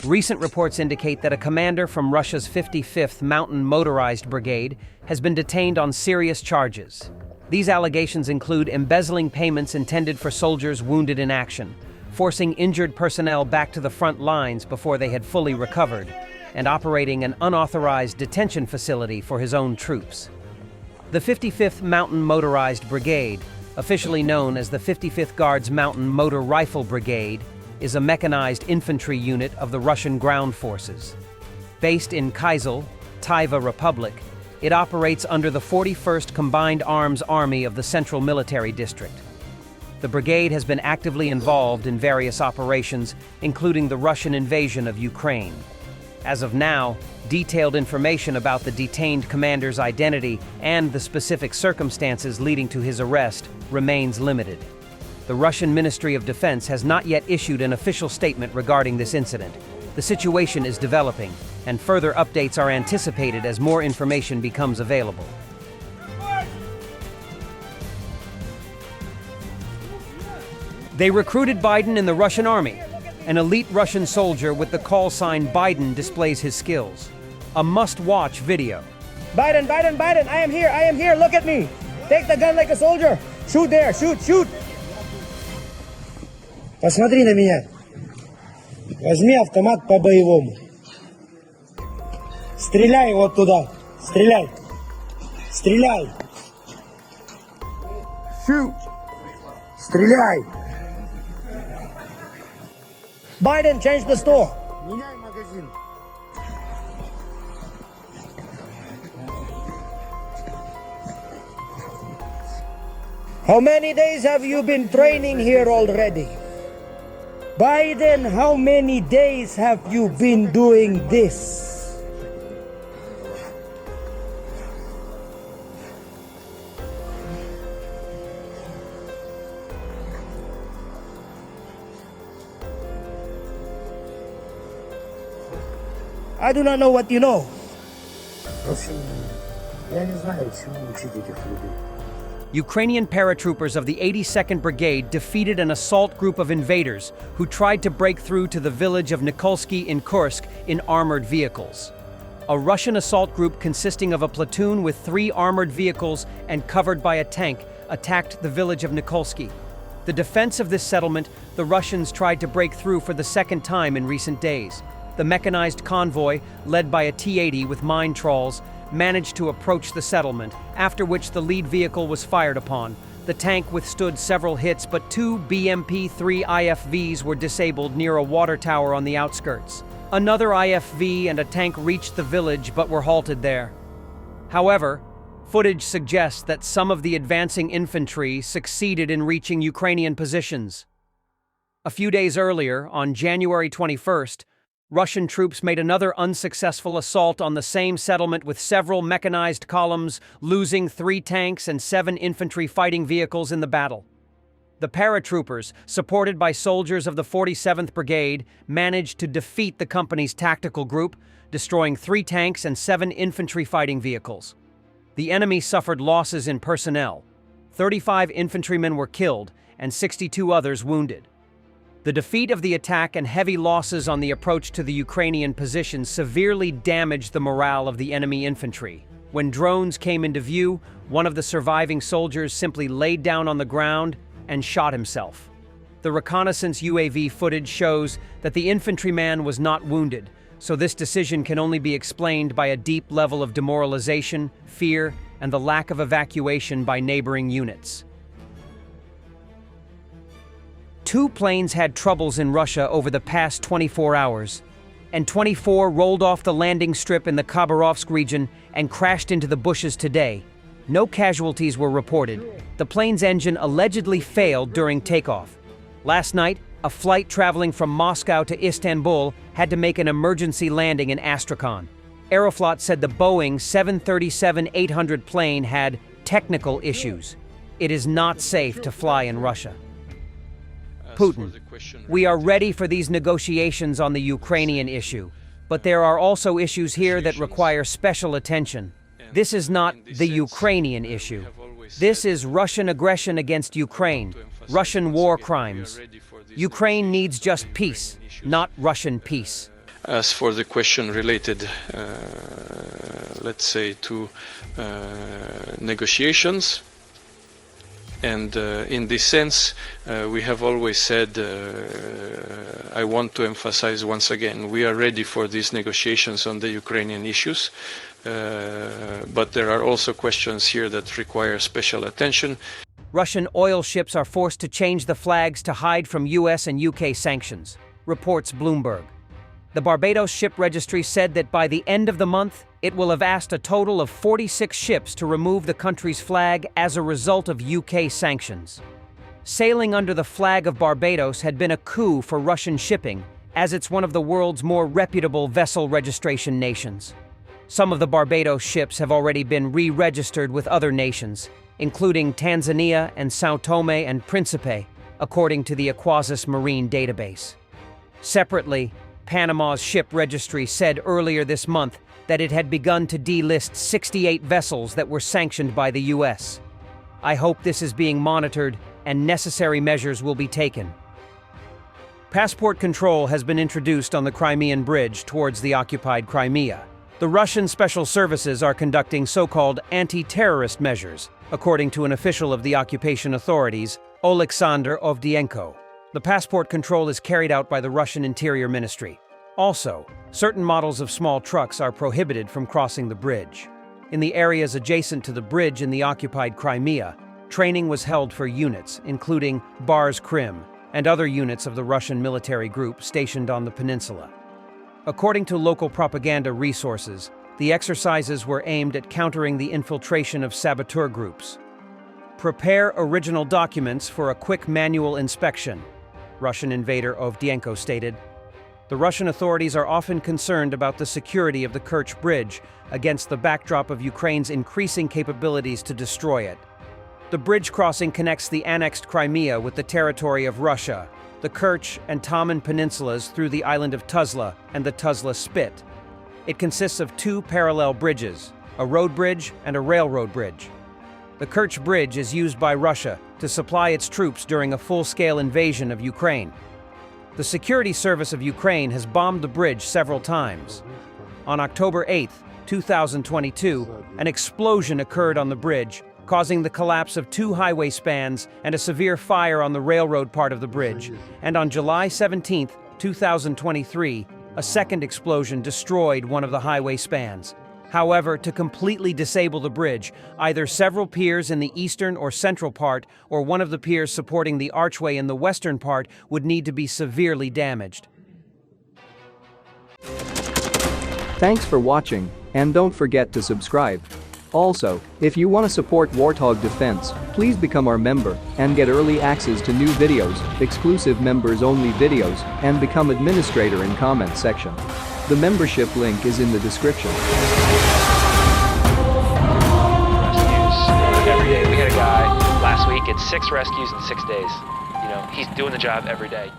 Recent reports indicate that a commander from Russia's 55th Mountain Motorized Brigade has been detained on serious charges. These allegations include embezzling payments intended for soldiers wounded in action, forcing injured personnel back to the front lines before they had fully recovered, and operating an unauthorized detention facility for his own troops. The 55th Mountain Motorized Brigade, officially known as the 55th Guards Mountain Motor Rifle Brigade, is a mechanized infantry unit of the Russian ground forces. Based in Kyzyl, Taiva Republic, it operates under the 41st Combined Arms Army of the Central Military District. The brigade has been actively involved in various operations, including the Russian invasion of Ukraine. As of now, detailed information about the detained commander's identity and the specific circumstances leading to his arrest remains limited. The Russian Ministry of Defense has not yet issued an official statement regarding this incident. The situation is developing, and further updates are anticipated as more information becomes available. They recruited Biden in the Russian army. An elite Russian soldier with the call sign Biden displays his skills. A must-watch video. Biden, Biden, Biden, I am here, look at me. Take the gun like a soldier. Shoot there, shoot, shoot. Посмотри на меня. Возьми автомат по-боевому. Стреляй вот туда. Стреляй. Стреляй. Shoot. Стреляй. Biden, change the store. Меняй магазин. How many days have you been training here already? Biden, how many days have you been doing this? I do not know what you know. Я не знаю, чему учить этих людей. Ukrainian paratroopers of the 82nd Brigade defeated an assault group of invaders who tried to break through to the village of Nikolsky in Kursk in armored vehicles. A Russian assault group consisting of a platoon with 3 armored vehicles and covered by a tank attacked the village of Nikolsky. The defense of this settlement, the Russians tried to break through for the second time in recent days. The mechanized convoy, led by a T-80 with mine trawls, managed to approach the settlement, after which the lead vehicle was fired upon. The tank withstood several hits, but 2 BMP-3 IFVs were disabled near a water tower on the outskirts. Another IFV and a tank reached the village but were halted there. However, footage suggests that some of the advancing infantry succeeded in reaching Ukrainian positions. A few days earlier, on January 21st, Russian troops made another unsuccessful assault on the same settlement with several mechanized columns, losing 3 tanks and 7 infantry fighting vehicles in the battle. The paratroopers, supported by soldiers of the 47th Brigade, managed to defeat the company's tactical group, destroying 3 tanks and 7 infantry fighting vehicles. The enemy suffered losses in personnel. 35 infantrymen were killed and 62 others wounded. The defeat of the attack and heavy losses on the approach to the Ukrainian position severely damaged the morale of the enemy infantry. When drones came into view, one of the surviving soldiers simply laid down on the ground and shot himself. The reconnaissance UAV footage shows that the infantryman was not wounded, so this decision can only be explained by a deep level of demoralization, fear, and the lack of evacuation by neighboring units. 2 planes had troubles in Russia over the past 24 hours, and 24 rolled off the landing strip in the Khabarovsk region and crashed into the bushes today. No casualties were reported. The plane's engine allegedly failed during takeoff. Last night, a flight traveling from Moscow to Istanbul had to make an emergency landing in Astrakhan. Aeroflot said the Boeing 737-800 plane had technical issues. It is not safe to fly in Russia. Putin, we are ready for these negotiations on the Ukrainian issue. But there are also issues here that require special attention. This is not the Ukrainian issue. This is Russian aggression against Ukraine, Russian war crimes. Ukraine needs just peace, not Russian peace. As for the question related, let's say, to negotiations, and in this sense, we have always said, I want to emphasize once again, we are ready for these negotiations on the Ukrainian issues, but there are also questions here that require special attention. Russian oil ships are forced to change the flags to hide from US and UK sanctions, reports Bloomberg. The Barbados Ship Registry said that by the end of the month, it will have asked a total of 46 ships to remove the country's flag as a result of UK sanctions. Sailing under the flag of Barbados had been a coup for Russian shipping, as it's one of the world's more reputable vessel registration nations. Some of the Barbados ships have already been re-registered with other nations, including Tanzania and São Tomé and Príncipe, according to the Aquasis Marine database. Separately, Panama's ship registry said earlier this month that it had begun to delist 68 vessels that were sanctioned by the US. I hope this is being monitored and necessary measures will be taken. Passport control has been introduced on the Crimean Bridge towards the occupied Crimea. The Russian special services are conducting so-called anti-terrorist measures, according to an official of the occupation authorities, Oleksandr Ovdienko. The passport control is carried out by the Russian Interior Ministry. Also, certain models of small trucks are prohibited from crossing the bridge. In the areas adjacent to the bridge in the occupied Crimea, training was held for units, including Bars Krim and other units of the Russian military group stationed on the peninsula. According to local propaganda resources, the exercises were aimed at countering the infiltration of saboteur groups. Prepare original documents for a quick manual inspection, Russian invader Ovdienko stated. The Russian authorities are often concerned about the security of the Kerch Bridge against the backdrop of Ukraine's increasing capabilities to destroy it. The bridge crossing connects the annexed Crimea with the territory of Russia, the Kerch and Taman peninsulas through the island of Tuzla and the Tuzla Spit. It consists of two parallel bridges, a road bridge and a railroad bridge. The Kerch Bridge is used by Russia to supply its troops during a full-scale invasion of Ukraine. The Security Service of Ukraine has bombed the bridge several times. On October 8, 2022, an explosion occurred on the bridge, causing the collapse of two highway spans and a severe fire on the railroad part of the bridge. And on July 17, 2023, a second explosion destroyed one of the highway spans. However, to completely disable the bridge, either several piers in the eastern or central part or one of the piers supporting the archway in the western part would need to be severely damaged. Thanks for watching, and don't forget to subscribe. Also, if you want to support Warthog Defense, please become our member and get early access to new videos, exclusive members-only videos, and become administrator in comment section. The membership link is in the description. Every day. We had a guy last week, it's 6 rescues in 6 days. You know, he's doing the job every day.